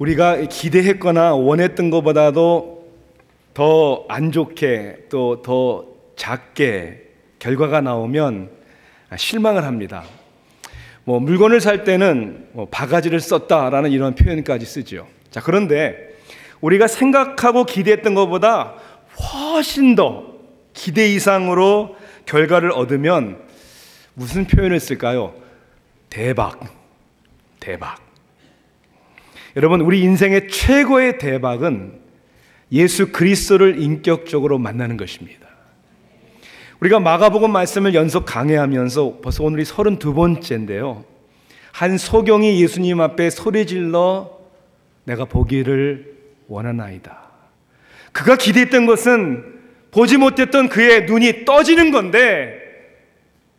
우리가 기대했거나 원했던 것보다도 더 안 좋게 또 더 작게 결과가 나오면 실망을 합니다. 물건을 살 때는 바가지를 썼다라는 이런 표현까지 쓰죠. 자, 그런데 우리가 생각하고 기대했던 것보다 훨씬 더 기대 이상으로 결과를 얻으면 무슨 표현을 쓸까요? 대박. 여러분, 우리 인생의 최고의 대박은 예수 그리스도를 인격적으로 만나는 것입니다. 우리가 마가복음 말씀을 연속 강해하면서 벌써 오늘이 32번째인데요. 한 소경이 예수님 앞에 소리질러 내가 보기를 원하나이다. 그가 기대했던 것은 보지 못했던 그의 눈이 떠지는 건데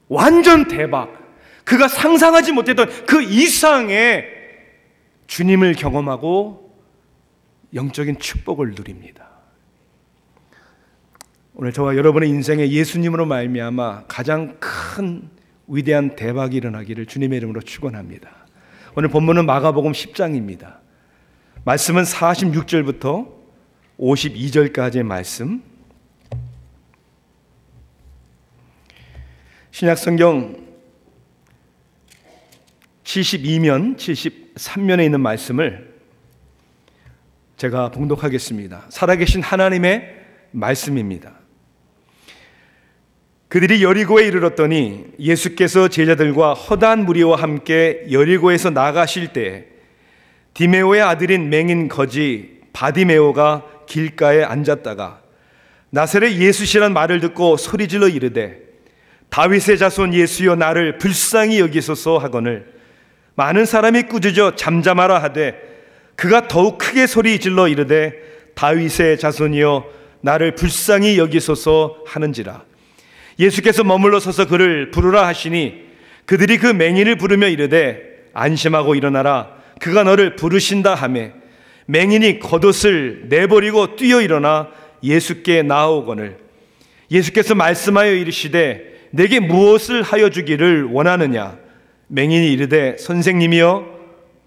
완전 대박. 그가 상상하지 못했던 그 이상의 주님을 경험하고 영적인 축복을 누립니다. 오늘 저와 여러분의 인생에 예수님으로 말미암아 가장 큰 위대한 대박이 일어나기를 주님의 이름으로 축원합니다. 오늘 본문은 마가복음 10장입니다. 말씀은 46절부터 52절까지의 말씀. 신약성경 72면, 73면에 있는 말씀을 제가 봉독하겠습니다. 살아계신 하나님의 말씀입니다. 그들이 여리고에 이르렀더니 예수께서 제자들과 허다한 무리와 함께 여리고에서 나가실 때 디메오의 아들인 맹인 거지 바디메오가 길가에 앉았다가 나사렛 예수시란 말을 듣고 소리질러 이르되 다윗의 자손 예수여 나를 불쌍히 여기소서 하거늘 많은 사람이 꾸짖어 잠잠하라 하되 그가 더욱 크게 소리질러 이르되 다윗의 자손이여 나를 불쌍히 여기소서 하는지라. 예수께서 머물러 서서 그를 부르라 하시니 그들이 그 맹인을 부르며 이르되 안심하고 일어나라 그가 너를 부르신다 하매 맹인이 겉옷을 내버리고 뛰어 일어나 예수께 나아오거늘 예수께서 말씀하여 이르시되 내게 무엇을 하여 주기를 원하느냐. 맹인이 이르되 선생님이여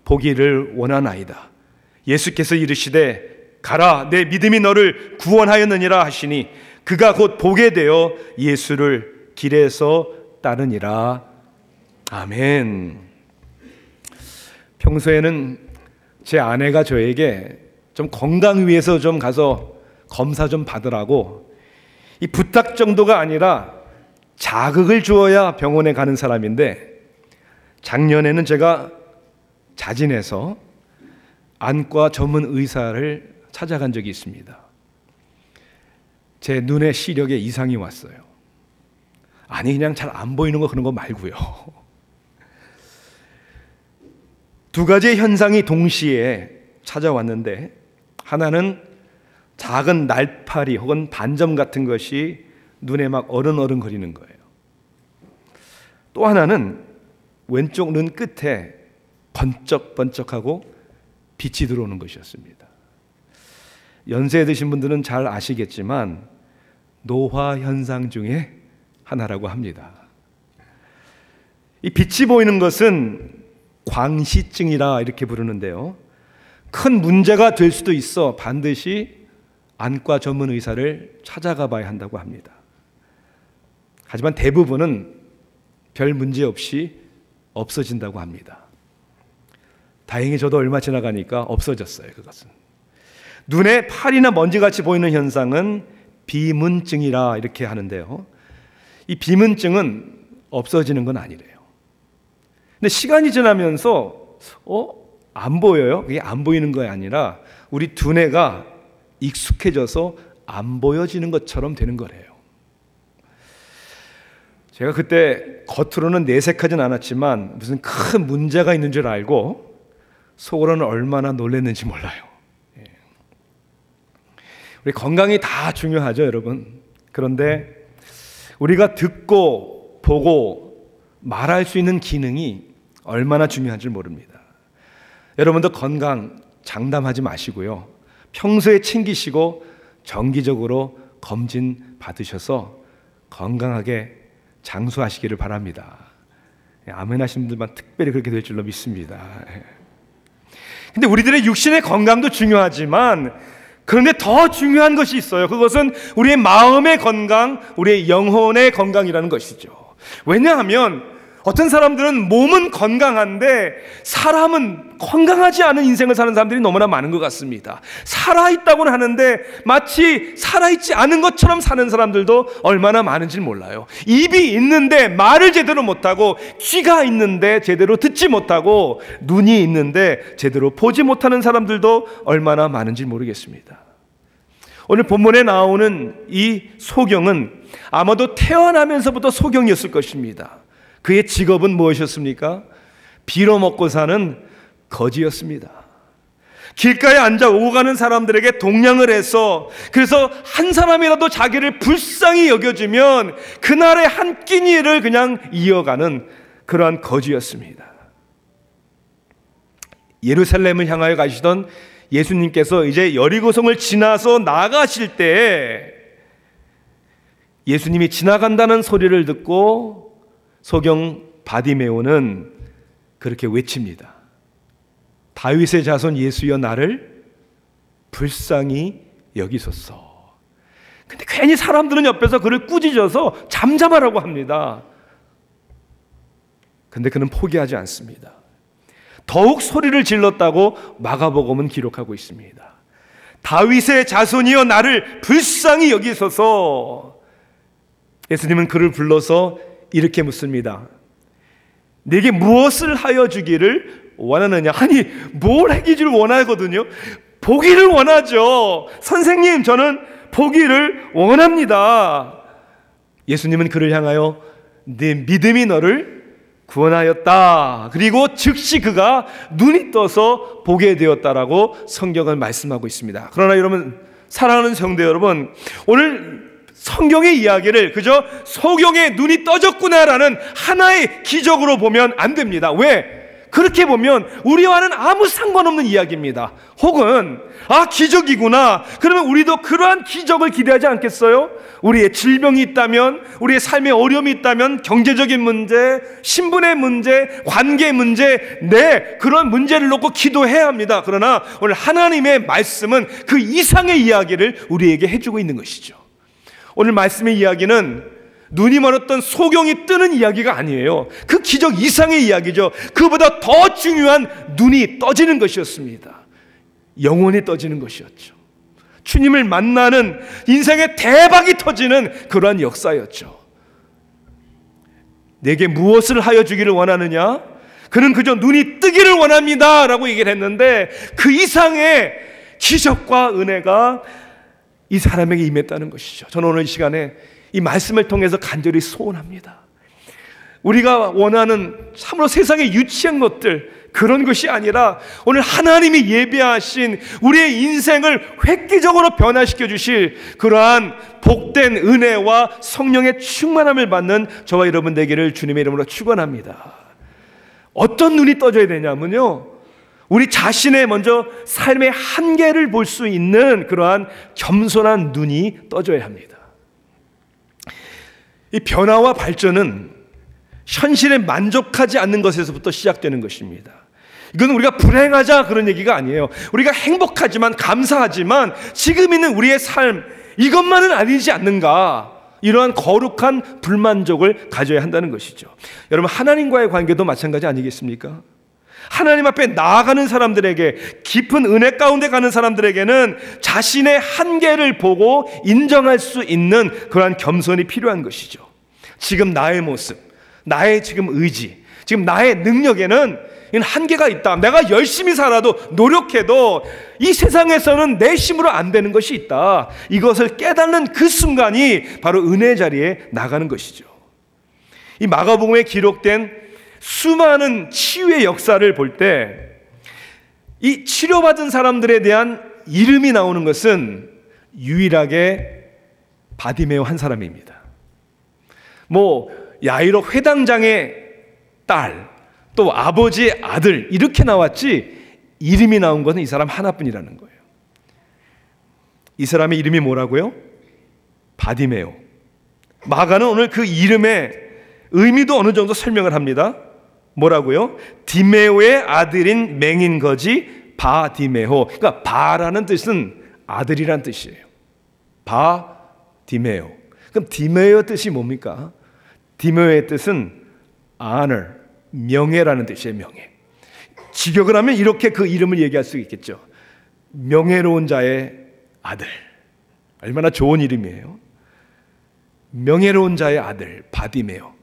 보기를 원하나이다. 예수께서 이르시되 가라 내 믿음이 너를 구원하였느니라 하시니 그가 곧 보게 되어 예수를 길에서 따르니라. 아멘. 평소에는 제 아내가 저에게 좀 건강 위해서 좀 가서 검사 좀 받으라고 이 부탁 정도가 아니라 자극을 주어야 병원에 가는 사람인데 작년에는 제가 자진해서 안과 전문 의사를 찾아간 적이 있습니다. 제 눈의 시력에 이상이 왔어요. 아니 그냥 잘 안 보이는 거 그런 거 말고요. 두 가지의 현상이 동시에 찾아왔는데 하나는 작은 날파리 혹은 반점 같은 것이 눈에 막 어른어른거리는 거예요. 또 하나는 왼쪽 눈 끝에 번쩍번쩍하고 빛이 들어오는 것이었습니다. 연세 드신 분들은 잘 아시겠지만 노화 현상 중에 하나라고 합니다. 이 빛이 보이는 것은 광시증이라 이렇게 부르는데요. 큰 문제가 될 수도 있어 반드시 안과 전문 의사를 찾아가 봐야 한다고 합니다. 하지만 대부분은 별 문제 없이 없어진다고 합니다. 다행히 저도 얼마 지나가니까 없어졌어요. 그것은 눈에 팔이나 먼지같이 보이는 현상은 비문증이라 이렇게 하는데요. 이 비문증은 없어지는 건 아니래요. 근데 시간이 지나면서 안 보여요? 그게 안 보이는 거 아니라 우리 두뇌가 익숙해져서 안 보여지는 것처럼 되는 거래요. 제가 그때 겉으로는 내색하진 않았지만 무슨 큰 문제가 있는 줄 알고 속으로는 얼마나 놀랐는지 몰라요. 우리 건강이 다 중요하죠, 여러분. 그런데 우리가 듣고 보고 말할 수 있는 기능이 얼마나 중요한지 모릅니다. 여러분도 건강 장담하지 마시고요. 평소에 챙기시고 정기적으로 검진 받으셔서 건강하게 장수하시기를 바랍니다. 아멘 하시는 분들만 특별히 그렇게 될 줄로 믿습니다. 근데 우리들의 육신의 건강도 중요하지만 그런데 더 중요한 것이 있어요. 그것은 우리의 마음의 건강, 우리의 영혼의 건강이라는 것이죠. 왜냐하면 어떤 사람들은 몸은 건강한데 사람은 건강하지 않은 인생을 사는 사람들이 너무나 많은 것 같습니다. 살아있다고는 하는데 마치 살아있지 않은 것처럼 사는 사람들도 얼마나 많은지 몰라요. 입이 있는데 말을 제대로 못하고, 귀가 있는데 제대로 듣지 못하고, 눈이 있는데 제대로 보지 못하는 사람들도 얼마나 많은지 모르겠습니다. 오늘 본문에 나오는 이 소경은 아마도 태어나면서부터 소경이었을 것입니다. 그의 직업은 무엇이었습니까? 빌어먹고 사는 거지였습니다. 길가에 앉아 오고 가는 사람들에게 동냥을 해서, 그래서 한 사람이라도 자기를 불쌍히 여겨주면 그날의 한 끼니를 그냥 이어가는 그러한 거지였습니다. 예루살렘을 향하여 가시던 예수님께서 이제 여리고성을 지나서 나가실 때 예수님이 지나간다는 소리를 듣고 소경 바디메오는 그렇게 외칩니다. 다윗의 자손 예수여, 나를 불쌍히 여기소서. 근데 괜히 사람들은 옆에서 그를 꾸짖어서 잠잠하라고 합니다. 근데 그는 포기하지 않습니다. 더욱 소리를 질렀다고 마가복음은 기록하고 있습니다. 다윗의 자손이여, 나를 불쌍히 여기소서. 예수님은 그를 불러서 이렇게 묻습니다. 네게 무엇을 하여 주기를 원하느냐? 아니, 뭘 해주기를 원하거든요. 보기를 원하죠. 선생님, 저는 보기를 원합니다. 예수님은 그를 향하여 네 믿음이 너를 구원하였다. 그리고 즉시 그가 눈이 떠서 보게 되었다라고 성경은 말씀하고 있습니다. 그러나 여러분, 사랑하는 성도 여러분, 오늘 성경의 이야기를 그저 소경의 눈이 떠졌구나라는 하나의 기적으로 보면 안 됩니다. 왜? 그렇게 보면 우리와는 아무 상관없는 이야기입니다. 혹은 기적이구나, 그러면 우리도 그러한 기적을 기대하지 않겠어요? 우리의 질병이 있다면, 우리의 삶의 어려움이 있다면, 경제적인 문제, 신분의 문제, 관계 문제, 그런 문제를 놓고 기도해야 합니다. 그러나 오늘 하나님의 말씀은 그 이상의 이야기를 우리에게 해주고 있는 것이죠. 오늘 말씀의 이야기는 눈이 멀었던 소경이 뜨는 이야기가 아니에요. 그 기적 이상의 이야기죠. 그보다 더 중요한 눈이 떠지는 것이었습니다. 영혼이 떠지는 것이었죠. 주님을 만나는 인생의 대박이 터지는 그러한 역사였죠. 내게 무엇을 하여 주기를 원하느냐? 그는 그저 눈이 뜨기를 원합니다 라고 얘기를 했는데 그 이상의 기적과 은혜가 이 사람에게 임했다는 것이죠. 저는 오늘 이 시간에 이 말씀을 통해서 간절히 소원합니다. 우리가 원하는 참으로 세상에 유치한 것들, 그런 것이 아니라 오늘 하나님이 예비하신 우리의 인생을 획기적으로 변화시켜 주실 그러한 복된 은혜와 성령의 충만함을 받는 저와 여러분 되기를 주님의 이름으로 축원합니다. 어떤 눈이 떠져야 되냐면요, 우리 자신의 먼저 삶의 한계를 볼 수 있는 그러한 겸손한 눈이 떠져야 합니다. 이 변화와 발전은 현실에 만족하지 않는 것에서부터 시작되는 것입니다. 이건 우리가 불행하자 그런 얘기가 아니에요. 우리가 행복하지만, 감사하지만 지금 있는 우리의 삶, 이것만은 아니지 않는가, 이러한 거룩한 불만족을 가져야 한다는 것이죠. 여러분, 하나님과의 관계도 마찬가지 아니겠습니까? 하나님 앞에 나아가는 사람들에게, 깊은 은혜 가운데 가는 사람들에게는 자신의 한계를 보고 인정할 수 있는 그러한 겸손이 필요한 것이죠. 지금 나의 모습, 나의 지금 의지, 지금 나의 능력에는 한계가 있다. 내가 열심히 살아도, 노력해도 이 세상에서는 내 힘으로 안 되는 것이 있다. 이것을 깨닫는 그 순간이 바로 은혜 자리에 나가는 것이죠. 이 마가복음에 기록된 수많은 치유의 역사를 볼 때 이 치료받은 사람들에 대한 이름이 나오는 것은 유일하게 바디메오 한 사람입니다. 야이로 회당장의 딸, 또 아버지의 아들, 이렇게 나왔지 이름이 나온 것은 이 사람 하나뿐이라는 거예요. 이 사람의 이름이 뭐라고요? 바디메오. 마가는 오늘 그 이름의 의미도 어느 정도 설명을 합니다. 뭐라고요? 디메오의 아들인 맹인 거지 바디메오. 그러니까 바라는 뜻은 아들이란 뜻이에요. 바디메오. 그럼 디메오 뜻이 뭡니까? 디메오의 뜻은 honor, 명예라는 뜻이에요. 명예. 직역을 하면 이렇게 그 이름을 얘기할 수 있겠죠. 명예로운 자의 아들. 얼마나 좋은 이름이에요. 명예로운 자의 아들 바디메오.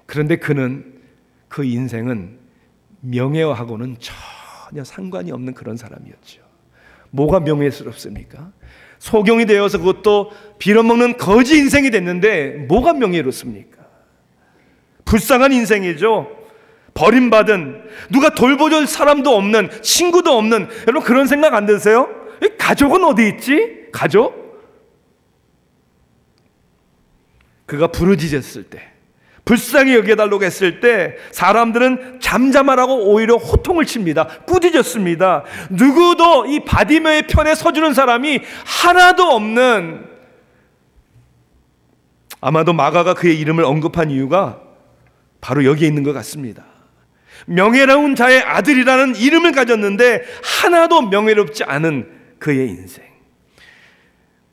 그런데 그 인생은 명예와하고는 전혀 상관이 없는 그런 사람이었죠. 뭐가 명예스럽습니까? 소경이 되어서 그것도 빌어먹는 거지 인생이 됐는데 뭐가 명예롭습니까? 불쌍한 인생이죠. 버림받은, 누가 돌보줄 사람도 없는, 친구도 없는. 여러분 그런 생각 안 드세요? 가족은 어디 있지? 가족? 그가 부르짖었을 때, 불쌍히 여겨달라고 했을 때 사람들은 잠잠하라고 오히려 호통을 칩니다. 꾸짖었습니다. 누구도 이 바디메오의 편에 서주는 사람이 하나도 없는, 아마도 마가가 그의 이름을 언급한 이유가 바로 여기에 있는 것 같습니다. 명예로운 자의 아들이라는 이름을 가졌는데 하나도 명예롭지 않은 그의 인생.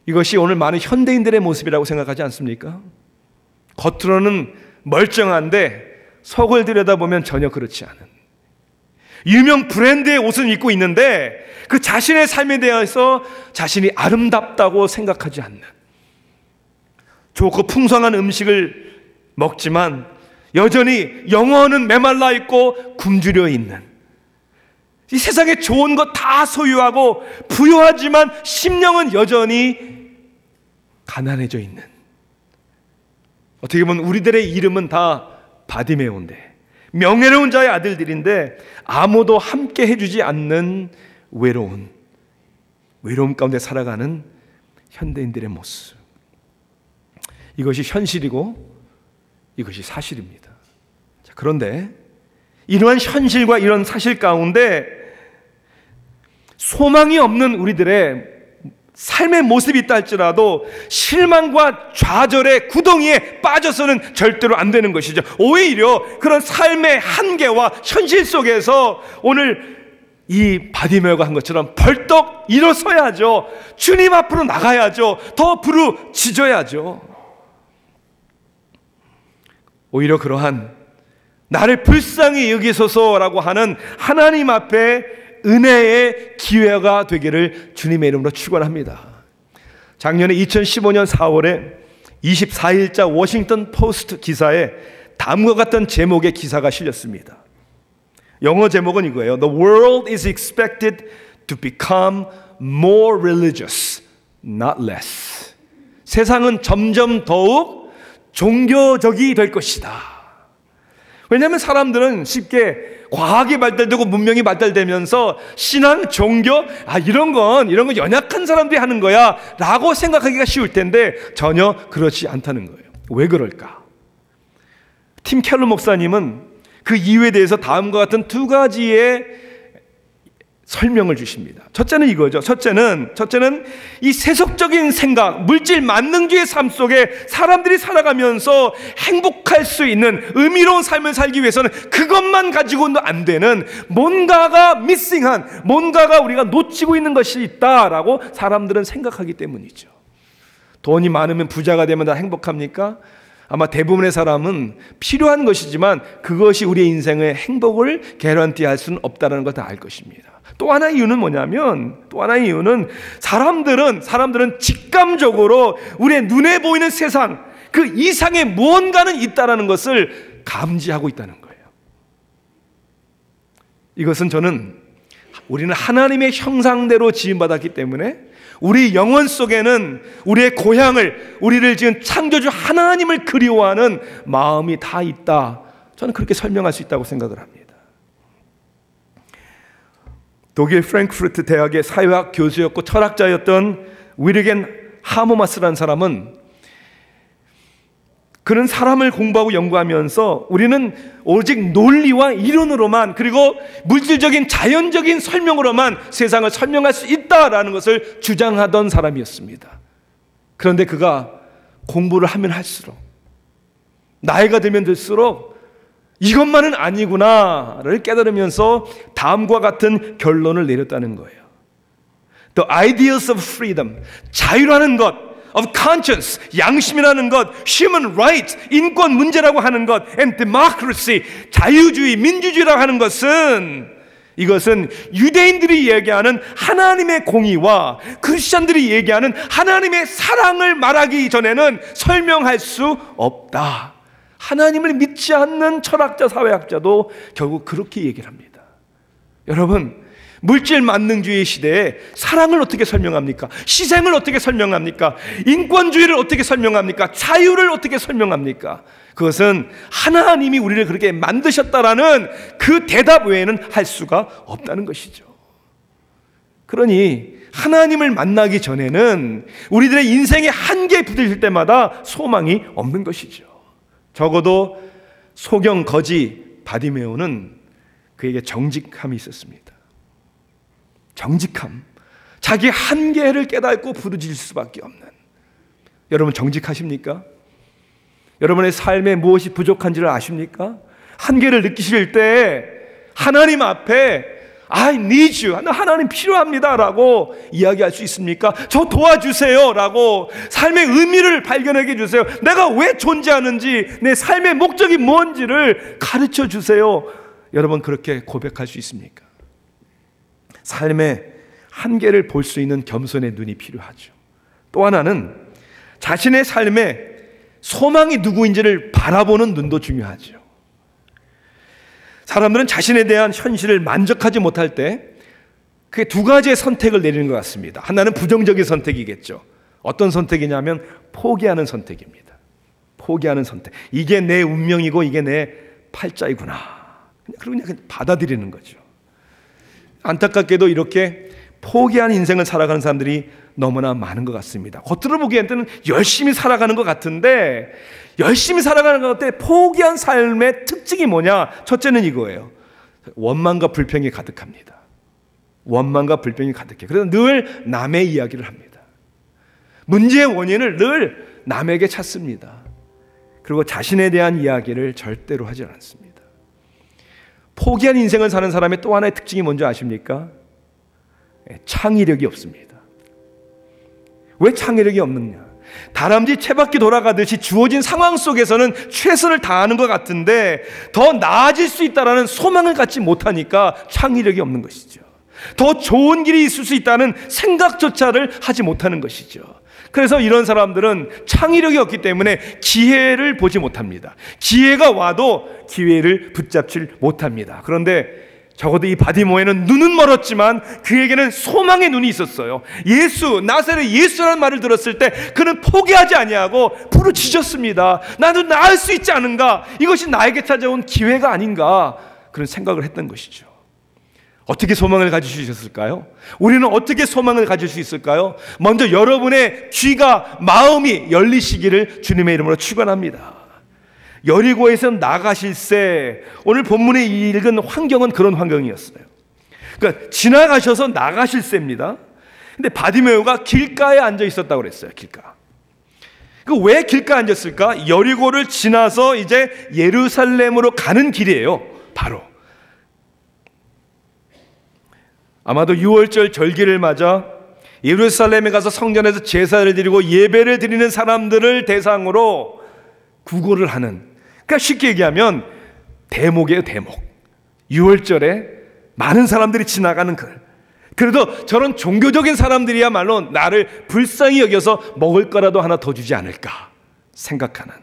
이것이 오늘 많은 현대인들의 모습이라고 생각하지 않습니까? 겉으로는 멀쩡한데 속을 들여다보면 전혀 그렇지 않은, 유명 브랜드의 옷을 입고 있는데 그 자신의 삶에 대해서 자신이 아름답다고 생각하지 않는, 좋고 풍성한 음식을 먹지만 여전히 영혼은 메말라 있고 굶주려 있는, 이 세상에 좋은 것 다 소유하고 부유하지만 심령은 여전히 가난해져 있는, 어떻게 보면 우리들의 이름은 다 바디메오인데, 명예로운 자의 아들들인데 아무도 함께 해주지 않는 외로움 가운데 살아가는 현대인들의 모습. 이것이 현실이고 이것이 사실입니다. 자, 그런데 이러한 현실과 이런 사실 가운데 소망이 없는 우리들의 삶의 모습이 있다 할지라도 실망과 좌절의 구덩이에 빠져서는 절대로 안 되는 것이죠. 오히려 그런 삶의 한계와 현실 속에서 오늘 이 바디메오가 한 것처럼 벌떡 일어서야죠. 주님 앞으로 나가야죠. 더 부르짖어야죠. 오히려 그러한 나를 불쌍히 여기소서라고 하는 하나님 앞에 은혜의 기회가 되기를 주님의 이름으로 축원합니다. 작년에 2015년 4월에 24일자 워싱턴 포스트 기사에 다음과 같은 제목의 기사가 실렸습니다. 영어 제목은 이거예요. The world is expected to become more religious, not less. 세상은 점점 더욱 종교적이 될 것이다. 왜냐하면 사람들은 쉽게 과학이 발달되고 문명이 발달되면서 신앙, 종교, 이런 건 연약한 사람들이 하는 거야 라고 생각하기가 쉬울 텐데 전혀 그렇지 않다는 거예요. 왜 그럴까? 팀 켈러 목사님은 그 이유에 대해서 다음과 같은 두 가지의 설명을 주십니다. 첫째는 이거죠. 첫째는 이 세속적인 생각, 물질 만능주의 삶 속에 사람들이 살아가면서 행복할 수 있는 의미로운 삶을 살기 위해서는 그것만 가지고는 안 되는 뭔가가 미싱한, 뭔가가 우리가 놓치고 있는 것이 있다라고 사람들은 생각하기 때문이죠. 돈이 많으면 부자가 되면 다 행복합니까? 아마 대부분의 사람은 필요한 것이지만 그것이 우리의 인생의 행복을 개런티할 수는 없다는 걸 다 알 것입니다. 또 하나의 이유는 뭐냐면, 사람들은 직감적으로 우리의 눈에 보이는 세상 그 이상의 무언가는 있다는 것을 감지하고 있다는 거예요. 이것은 우리는 하나님의 형상대로 지음받았기 때문에 우리 영혼 속에는 우리의 고향을, 우리를 지은 창조주 하나님을 그리워하는 마음이 다 있다. 저는 그렇게 설명할 수 있다고 생각을 합니다. 독일 프랭크푸르트 대학의 사회학 교수였고 철학자였던 위르겐 하모마스라는 사람은, 그는 사람을 공부하고 연구하면서 우리는 오직 논리와 이론으로만, 그리고 물질적인 자연적인 설명으로만 세상을 설명할 수 있다라는 것을 주장하던 사람이었습니다. 그런데 그가 공부를 하면 할수록, 나이가 들면 들수록 이것만은 아니구나를 깨달으면서 다음과 같은 결론을 내렸다는 거예요. The ideas of freedom, 자유라는 것, of conscience, 양심이라는 것, human rights, 인권 문제라고 하는 것, and democracy, 자유주의, 민주주의라고 하는 것은, 이것은 유대인들이 얘기하는 하나님의 공의와 크리스천들이 얘기하는 하나님의 사랑을 말하기 전에는 설명할 수 없다. 하나님을 믿지 않는 철학자, 사회학자도 결국 그렇게 얘기를 합니다. 여러분, 물질 만능주의 시대에 사랑을 어떻게 설명합니까? 희생을 어떻게 설명합니까? 인권주의를 어떻게 설명합니까? 자유를 어떻게 설명합니까? 그것은 하나님이 우리를 그렇게 만드셨다라는 그 대답 외에는 할 수가 없다는 것이죠. 그러니 하나님을 만나기 전에는 우리들의 인생의 한계에 부딪힐 때마다 소망이 없는 것이죠. 적어도 소경 거지 바디메오는 그에게 정직함이 있었습니다. 정직함, 자기 한계를 깨닫고 부르짖을 수밖에 없는. 여러분 정직하십니까? 여러분의 삶에 무엇이 부족한지를 아십니까? 한계를 느끼실 때 하나님 앞에 I need you, 하나님 필요합니다 라고 이야기할 수 있습니까? 저 도와주세요 라고 삶의 의미를 발견하게 해주세요. 내가 왜 존재하는지, 내 삶의 목적이 뭔지를 가르쳐 주세요. 여러분 그렇게 고백할 수 있습니까? 삶의 한계를 볼 수 있는 겸손의 눈이 필요하죠. 또 하나는 자신의 삶에 소망이 누구인지를 바라보는 눈도 중요하죠. 사람들은 자신에 대한 현실을 만족하지 못할 때 그게 두 가지의 선택을 내리는 것 같습니다. 하나는 부정적인 선택이겠죠. 어떤 선택이냐면 포기하는 선택입니다. 포기하는 선택. 이게 내 운명이고 이게 내 팔자이구나. 그냥 받아들이는 거죠. 안타깝게도 이렇게 포기한 인생을 살아가는 사람들이 너무나 많은 것 같습니다. 겉으로 보기에는 열심히 살아가는 것 같은데, 열심히 살아가는 것 같은데 포기한 삶의 특징이 뭐냐? 첫째는 이거예요. 원망과 불평이 가득합니다. 원망과 불평이 가득해요. 그래서 늘 남의 이야기를 합니다. 문제의 원인을 늘 남에게 찾습니다. 그리고 자신에 대한 이야기를 절대로 하지 않습니다. 포기한 인생을 사는 사람의 또 하나의 특징이 뭔지 아십니까? 창의력이 없습니다. 왜 창의력이 없느냐? 다람쥐 채바퀴 돌아가듯이 주어진 상황 속에서는 최선을 다하는 것 같은데 더 나아질 수 있다는 소망을 갖지 못하니까 창의력이 없는 것이죠. 더 좋은 길이 있을 수 있다는 생각조차를 하지 못하는 것이죠. 그래서 이런 사람들은 창의력이 없기 때문에 기회를 보지 못합니다. 기회가 와도 기회를 붙잡질 못합니다. 그런데 적어도 이 바디모에는 눈은 멀었지만 그에게는 소망의 눈이 있었어요. 예수, 나사렛 예수라는 말을 들었을 때 그는 포기하지 아니하고 부르짖었습니다. 나도 나을 수 있지 않은가? 이것이 나에게 찾아온 기회가 아닌가? 그런 생각을 했던 것이죠. 어떻게 소망을 가질 수 있었을까요? 우리는 어떻게 소망을 가질 수 있을까요? 먼저 여러분의 귀가, 마음이 열리시기를 주님의 이름으로 축원합니다. 여리고에서 나가실새, 오늘 본문에 읽은 환경은 그런 환경이었어요. 그러니까 지나가셔서 나가실새입니다. 근데 바디메오가 길가에 앉아 있었다고 그랬어요. 길가. 왜 길가에 앉았을까? 여리고를 지나서 이제 예루살렘으로 가는 길이에요. 바로. 아마도 6월절 절기를 맞아 예루살렘에 가서 성전에서 제사를 드리고 예배를 드리는 사람들을 대상으로 구걸을 하는, 그러니까 쉽게 얘기하면 대목이에요. 대목. 6월절에 많은 사람들이 지나가는 길. 그래도 저런 종교적인 사람들이야말로 나를 불쌍히 여겨서 먹을 거라도 하나 더 주지 않을까 생각하는.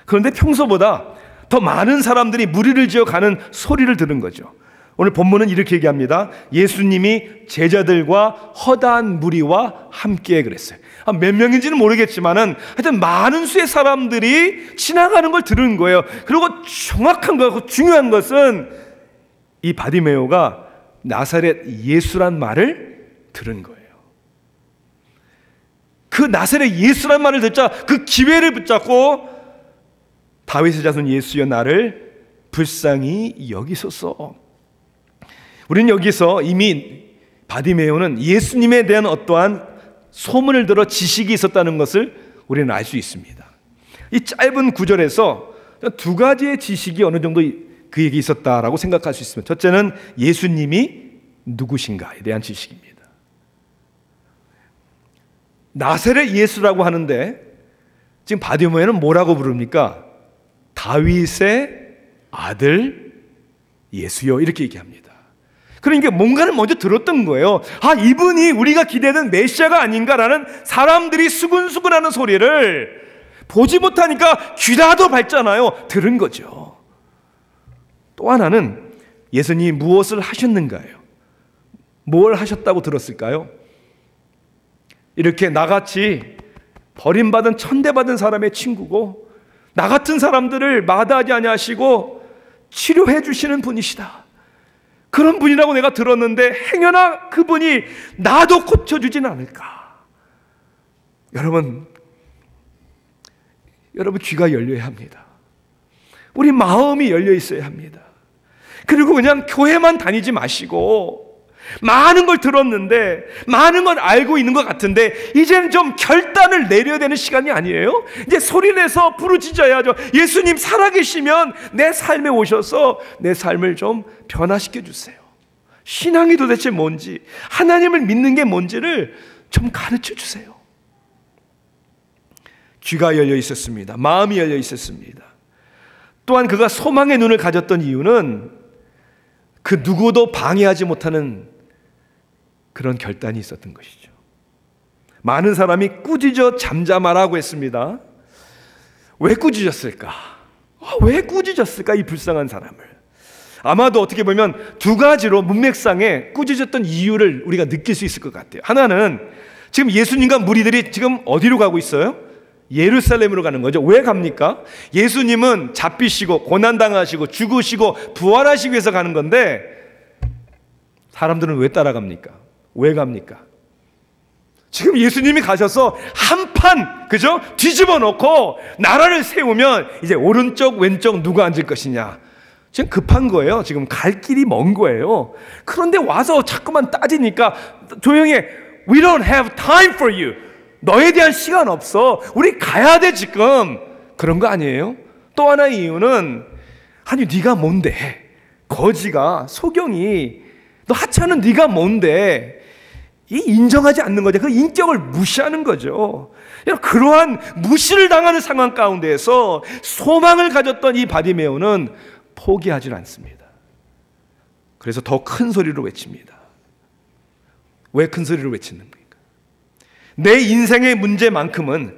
그런데 평소보다 더 많은 사람들이 무리를 지어 가는 소리를 들은 거죠. 오늘 본문은 이렇게 얘기합니다. 예수님이 제자들과 허다한 무리와 함께 그랬어요. 몇 명인지는 모르겠지만은 하여튼 많은 수의 사람들이 지나가는 걸 들은 거예요. 그리고 정확한 거고 중요한 것은 이 바디메오가 나사렛 예수란 말을 들은 거예요. 그 나사렛 예수란 말을 듣자 그 기회를 붙잡고 다윗의 자손 예수여 나를 불쌍히 여기소서. 우리는 여기서 이미 바디메오는 예수님에 대한 어떠한 소문을 들어 지식이 있었다는 것을 우리는 알 수 있습니다. 이 짧은 구절에서 두 가지의 지식이 어느 정도 그에게 있었다라고 생각할 수 있습니다. 첫째는 예수님이 누구신가에 대한 지식입니다. 나사렛 예수라고 하는데 지금 바디메오는 뭐라고 부릅니까? 다윗의 아들 예수요, 이렇게 얘기합니다. 그러니까 뭔가를 먼저 들었던 거예요. 아, 이분이 우리가 기대하는 메시아가 아닌가라는 사람들이 수근수근하는 소리를 보지 못하니까 귀라도 밝잖아요. 들은 거죠. 또 하나는 예수님이 무엇을 하셨는가요? 뭘 하셨다고 들었을까요? 이렇게 나같이 버림받은 천대받은 사람의 친구고 나 같은 사람들을 마다하지 아니하시고 치료해 주시는 분이시다. 그런 분이라고 내가 들었는데 행여나 그분이 나도 고쳐주진 않을까. 여러분 귀가 열려야 합니다. 우리 마음이 열려 있어야 합니다. 그리고 그냥 교회만 다니지 마시고 많은 걸 들었는데 많은 걸 알고 있는 것 같은데 이제는 좀 결단을 내려야 되는 시간이 아니에요? 이제 소리내서 부르짖어야죠. 예수님 살아계시면 내 삶에 오셔서 내 삶을 좀 변화시켜 주세요. 신앙이 도대체 뭔지, 하나님을 믿는 게 뭔지를 좀 가르쳐 주세요. 귀가 열려 있었습니다. 마음이 열려 있었습니다. 또한 그가 소망의 눈을 가졌던 이유는 그 누구도 방해하지 못하는 그런 결단이 있었던 것이죠. 많은 사람이 꾸짖어 잠잠하라고 했습니다. 왜 꾸짖었을까? 왜 꾸짖었을까? 이 불쌍한 사람을. 아마도 어떻게 보면 두 가지로 문맥상에 꾸짖었던 이유를 우리가 느낄 수 있을 것 같아요. 하나는 지금 예수님과 무리들이 지금 어디로 가고 있어요? 예루살렘으로 가는 거죠. 왜 갑니까? 예수님은 잡히시고 고난당하시고 죽으시고 부활하시기 위해서 가는 건데 사람들은 왜 따라갑니까? 왜 갑니까? 지금 예수님이 가셔서 한판 그죠? 뒤집어 놓고 나라를 세우면 이제 오른쪽 왼쪽 누가 앉을 것이냐, 지금 급한 거예요. 지금 갈 길이 먼 거예요. 그런데 와서 자꾸만 따지니까 조용히 해. We don't have time for you. 너에 대한 시간 없어. 우리 가야 돼 지금. 그런 거 아니에요? 또 하나의 이유는 아니 네가 뭔데? 거지가 소경이 너 하찮은 네가 뭔데? 이 인정하지 않는 거죠. 그 인격을 무시하는 거죠. 그러한 무시를 당하는 상황 가운데에서 소망을 가졌던 이 바디메오는 포기하지 않습니다. 그래서 더 큰 소리로 외칩니다. 왜 큰 소리로 외치는가? 내 인생의 문제만큼은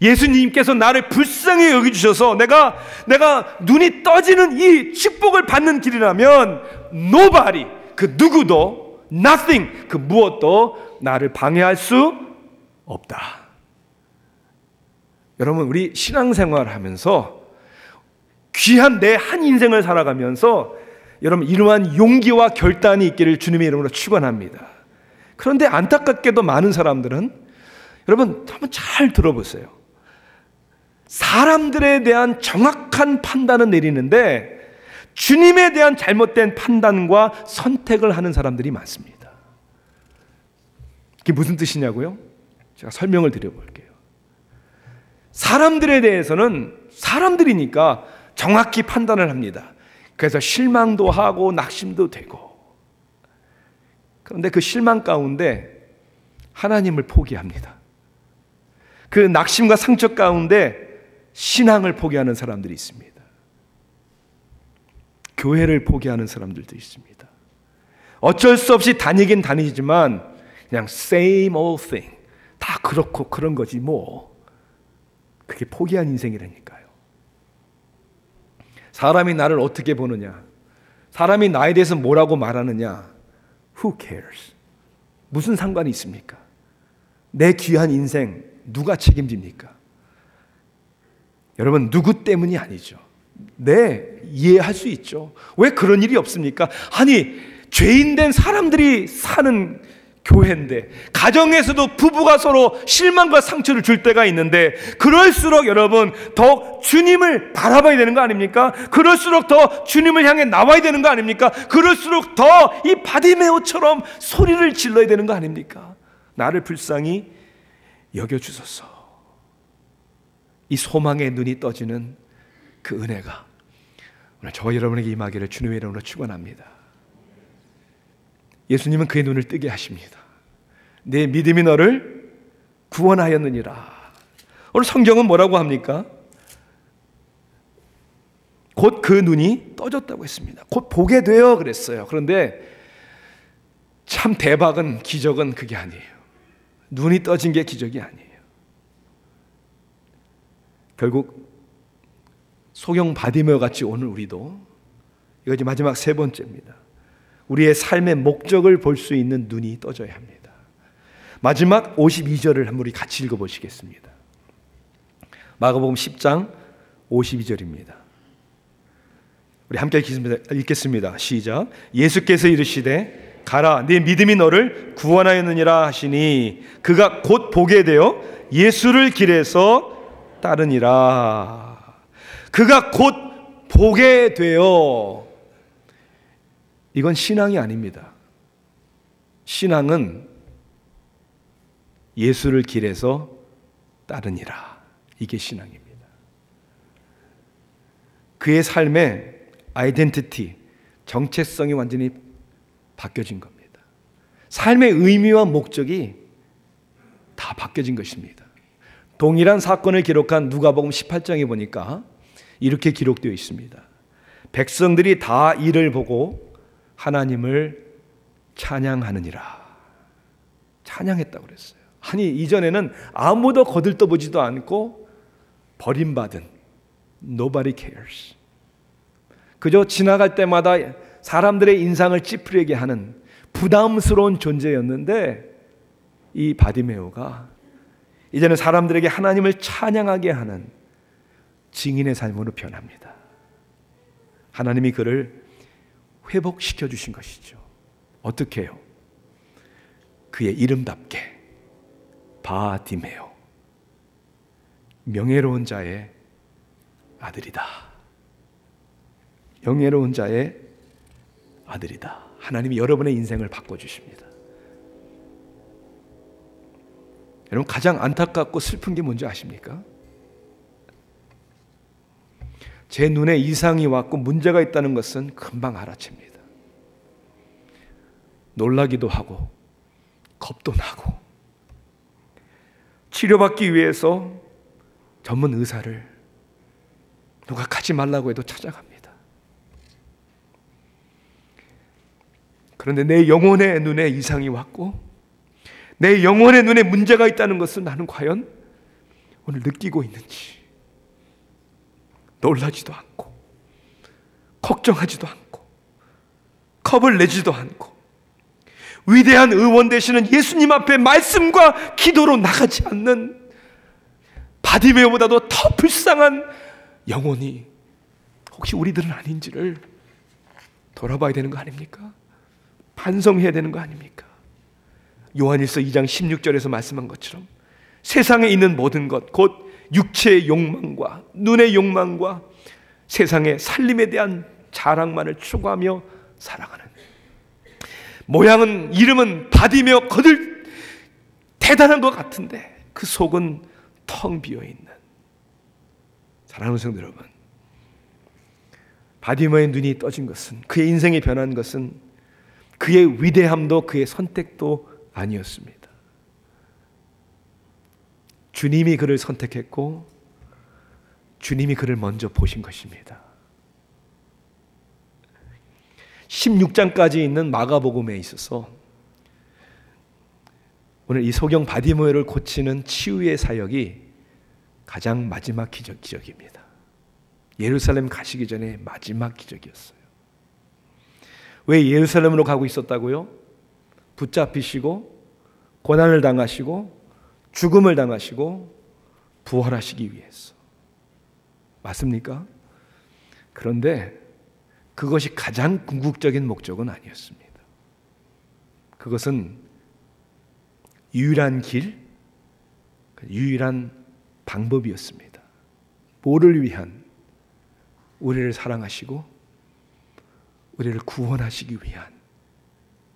예수님께서 나를 불쌍히 여겨주셔서 내가 눈이 떠지는 이 축복을 받는 길이라면 nobody, 그 누구도 nothing, 그 무엇도 나를 방해할 수 없다. 여러분, 우리 신앙생활을 하면서 귀한 내 한 인생을 살아가면서 여러분 이러한 용기와 결단이 있기를 주님의 이름으로 축원합니다. 그런데 안타깝게도 많은 사람들은 여러분 한번 잘 들어보세요. 사람들에 대한 정확한 판단은 내리는데 주님에 대한 잘못된 판단과 선택을 하는 사람들이 많습니다. 이게 무슨 뜻이냐고요? 제가 설명을 드려볼게요. 사람들에 대해서는 사람들이니까 정확히 판단을 합니다. 그래서 실망도 하고 낙심도 되고, 그런데 그 실망 가운데 하나님을 포기합니다. 그 낙심과 상처 가운데 신앙을 포기하는 사람들이 있습니다. 교회를 포기하는 사람들도 있습니다. 어쩔 수 없이 다니긴 다니지만 그냥 same old thing, 다 그렇고 그런 거지 뭐. 그게 포기한 인생이라니까요. 사람이 나를 어떻게 보느냐, 사람이 나에 대해서 뭐라고 말하느냐, who cares? 무슨 상관이 있습니까? 내 귀한 인생 누가 책임집니까? 여러분, 누구 때문이 아니죠. 네, 이해할 수 있죠. 왜 그런 일이 없습니까? 아니, 죄인된 사람들이 사는 교회인데, 가정에서도 부부가 서로 실망과 상처를 줄 때가 있는데, 그럴수록 여러분 더 주님을 바라봐야 되는 거 아닙니까? 그럴수록 더 주님을 향해 나와야 되는 거 아닙니까? 그럴수록 더 이 바디메오처럼 소리를 질러야 되는 거 아닙니까? 나를 불쌍히 여겨주소서. 이 소망의 눈이 떠지는 그 은혜가 오늘 저와 여러분에게 임하기를 주님의 이름으로 축원합니다. 예수님은 그의 눈을 뜨게 하십니다. 내 믿음이 너를 구원하였느니라. 오늘 성경은 뭐라고 합니까? 곧 그 눈이 떠졌다고 했습니다. 곧 보게 되어 그랬어요. 그런데 참 대박은, 기적은 그게 아니에요. 눈이 떠진 게 기적이 아니에요. 결국 소경 바디메오 같이 오늘 우리도, 이거 이제 마지막 세 번째입니다. 우리의 삶의 목적을 볼 수 있는 눈이 떠져야 합니다. 마지막 52절을 한번 우리 같이 읽어보시겠습니다. 마가복음 10장 52절입니다. 우리 함께 읽겠습니다. 시작. 예수께서 이르시되 가라, 네 믿음이 너를 구원하였느니라 하시니 그가 곧 보게 되어 예수를 길에서 따르니라. 그가 곧 보게 되어, 이건 신앙이 아닙니다. 신앙은 예수를 길에서 따르니라. 이게 신앙입니다. 그의 삶의 아이덴티티, 정체성이 완전히 바뀌어진 겁니다. 삶의 의미와 목적이 다 바뀌어진 것입니다. 동일한 사건을 기록한 누가복음 18장에 보니까 이렇게 기록되어 있습니다. 백성들이 다 이를 보고 하나님을 찬양하느니라. 찬양했다고 그랬어요. 아니, 이전에는 아무도 거들떠보지도 않고 버림받은 nobody cares, 그저 지나갈 때마다 사람들의 인상을 찌푸리게 하는 부담스러운 존재였는데, 이 바디메오가 이제는 사람들에게 하나님을 찬양하게 하는 증인의 삶으로 변합니다. 하나님이 그를 회복시켜 주신 것이죠. 어떻게 해요? 그의 이름답게 바디메오, 명예로운 자의 아들이다. 명예로운 자의 아들이다. 하나님이 여러분의 인생을 바꿔주십니다. 여러분, 가장 안타깝고 슬픈 게 뭔지 아십니까? 제 눈에 이상이 왔고 문제가 있다는 것은 금방 알아챕니다. 놀라기도 하고 겁도 나고 치료받기 위해서 전문 의사를 누가 가지 말라고 해도 찾아갑니다. 그런데 내 영혼의 눈에 이상이 왔고 내 영혼의 눈에 문제가 있다는 것을 나는 과연 오늘 느끼고 있는지, 놀라지도 않고 걱정하지도 않고 겁을 내지도 않고 위대한 의원 되시는 예수님 앞에 말씀과 기도로 나가지 않는 바디메오보다도 더 불쌍한 영혼이 혹시 우리들은 아닌지를 돌아봐야 되는 거 아닙니까? 반성해야 되는 거 아닙니까? 요한일서 2장 16절에서 말씀한 것처럼 세상에 있는 모든 것, 곧 육체의 욕망과 눈의 욕망과 세상의 살림에 대한 자랑만을 추구하며 살아가는, 모양은, 이름은 바디메오, 거들 대단한 것 같은데 그 속은 텅 비어있는, 사랑하는 성도 여러분, 바디메오의 눈이 떠진 것은, 그의 인생이 변한 것은 그의 위대함도 그의 선택도 아니었습니다. 주님이 그를 선택했고 주님이 그를 먼저 보신 것입니다. 16장까지 있는 마가복음에 있어서 오늘 이 소경 바디메오를 고치는 치유의 사역이 가장 마지막 기적입니다. 예루살렘 가시기 전에 마지막 기적이었어요. 왜 예루살렘으로 가고 있었다고요? 붙잡히시고 고난을 당하시고 죽음을 당하시고 부활하시기 위해서. 맞습니까? 그런데 그것이 가장 궁극적인 목적은 아니었습니다. 그것은 유일한 길, 유일한 방법이었습니다. 뭐를 위한? 우리를 사랑하시고 우리를 구원하시기 위한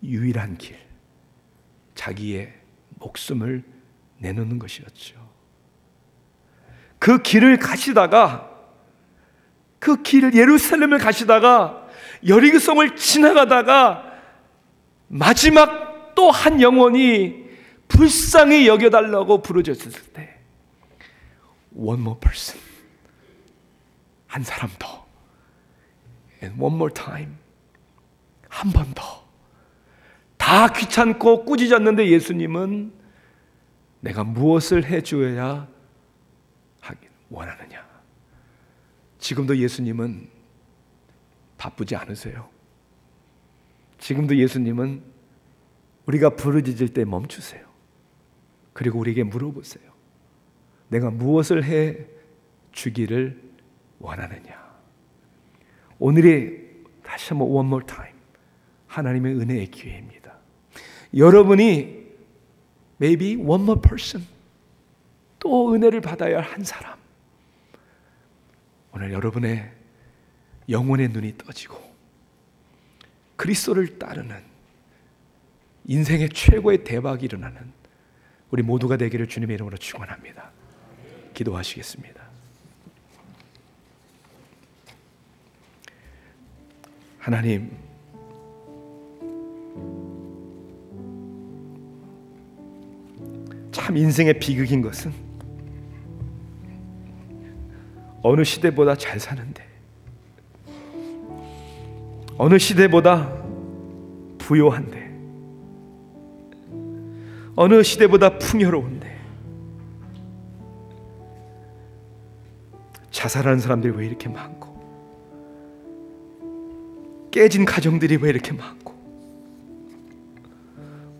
유일한 길, 자기의 목숨을 내놓는 것이었죠. 그 길을 가시다가, 그 길을, 예루살렘을 가시다가 여리고성을 지나가다가 마지막 또 한 영혼이 불쌍히 여겨달라고 부르짖었을 때, one more person, 한 사람 더, and one more time, 한 번 더. 다 귀찮고 꾸짖었는데 예수님은 내가 무엇을 해줘야 하긴 원하느냐. 지금도 예수님은 바쁘지 않으세요. 지금도 예수님은 우리가 부르짖을 때 멈추세요. 그리고 우리에게 물어보세요. 내가 무엇을 해 주기를 원하느냐. 오늘이 다시 한번 one more time, 하나님의 은혜의 기회입니다. 여러분이 maybe one more person, 또 은혜를 받아야 할 한 사람, 오늘 여러분의 영혼의 눈이 떠지고 그리스도를 따르는 인생의 최고의 대박이 일어나는 우리 모두가 되기를 주님의 이름으로 축원합니다. 기도하시겠습니다. 하나님, 참 인생의 비극인 것은 어느 시대보다 잘 사는데, 어느 시대보다 부요한데, 어느 시대보다 풍요로운데 자살하는 사람들이 왜 이렇게 많고, 깨진 가정들이 왜 이렇게 많고,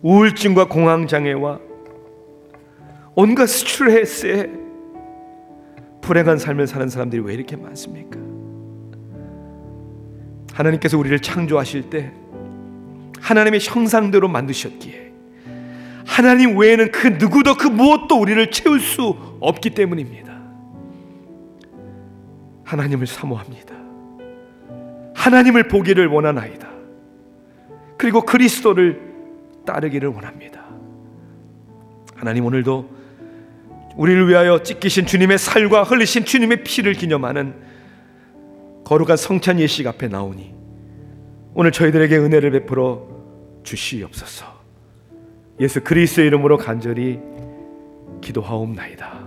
우울증과 공황장애와 온갖 스트레스에 불행한 삶을 사는 사람들이 왜 이렇게 많습니까? 하나님께서 우리를 창조하실 때 하나님의 형상대로 만드셨기에 하나님 외에는 그 누구도 그 무엇도 우리를 채울 수 없기 때문입니다. 하나님을 사모합니다. 하나님을 보기를 원하나이다. 그리고 그리스도를 따르기를 원합니다. 하나님, 오늘도 우리를 위하여 찢기신 주님의 살과 흘리신 주님의 피를 기념하는 거룩한 성찬 예식 앞에 나오니 오늘 저희들에게 은혜를 베풀어 주시옵소서. 예수 그리스도의 이름으로 간절히 기도하옵나이다.